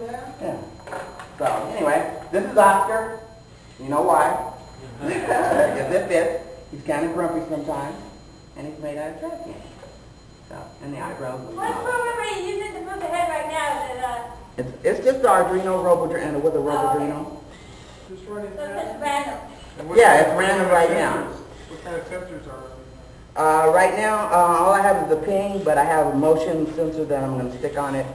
Yeah. So anyway, this is Oscar. You know why? Because it fits. He's kind of grumpy sometimes, and he's made out of trash cans. So, and the eyebrows. What program are you using to move the head right now? It's just the Arduino Robodrino with a Robodrino. Just running So it's random. Yeah, it's random right now. What kind of sensors are Right now, all I have is the ping, but I have a motion sensor that I'm going to stick on it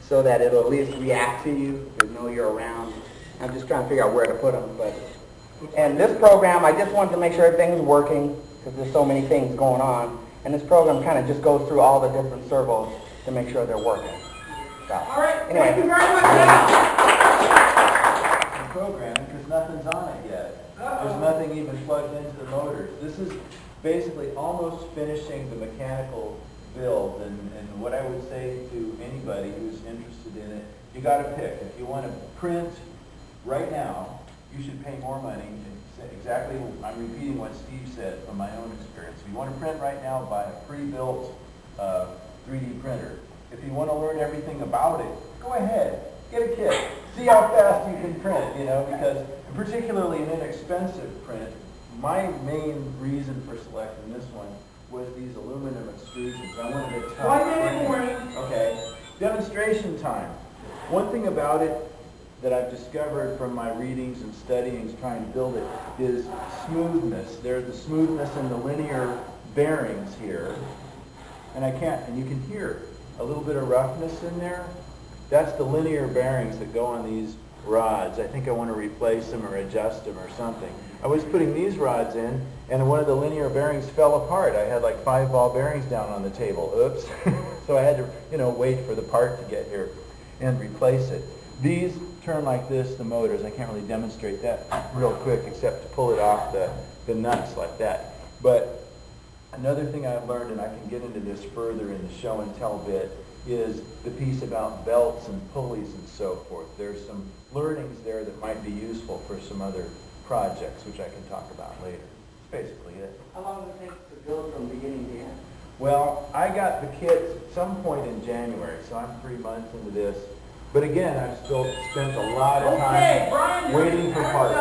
so that it'll at least react to you, to know you're around. I'm just trying to figure out where to put them. And this program, I just wanted to make sure everything's working because there's so many things going on. And this program kind of just goes through all the different servos to make sure they're working. So, All right, anyway. thank you very much. Programming because nothing's on it yet. There's nothing even plugged into the motors. This is basically almost finishing the mechanical build, and what I would say to anybody who's interested in it, you got to pick. If you want to print right now, you should pay more money. Exactly, I'm repeating what Steve said from my own experience. If you want to print right now, buy a pre-built 3D printer. If you want to learn everything about it, go ahead, get a kit. See how fast you can print, because particularly an inexpensive print, my main reason for selecting this one was these aluminum extrusions. I wanted to tell 1 minute warning. Okay, demonstration time. One thing about it that I've discovered from my readings and studyings trying to build it is smoothness. There's the smoothness in the linear bearings here, and you can hear a little bit of roughness in there. That's the linear bearings that go on these rods. I think I want to replace them or adjust them or something. I was putting these rods in, and one of the linear bearings fell apart. I had like 5 ball bearings down on the table. Oops. So I had to, wait for the part to get here and replace it. These turn like this, the motors. I can't really demonstrate that real quick except to pull it off the nuts like that. But another thing I've learned, and I can get into this further in the show and tell bit, is the piece about belts and pulleys and so forth. There's some learnings there that might be useful for some other projects, which I can talk about later. That's basically it. How long does it take to build from beginning to end? Well, I got the kits at some point in January, so I'm 3 months into this. But again, I've still spent a lot of time waiting for parts.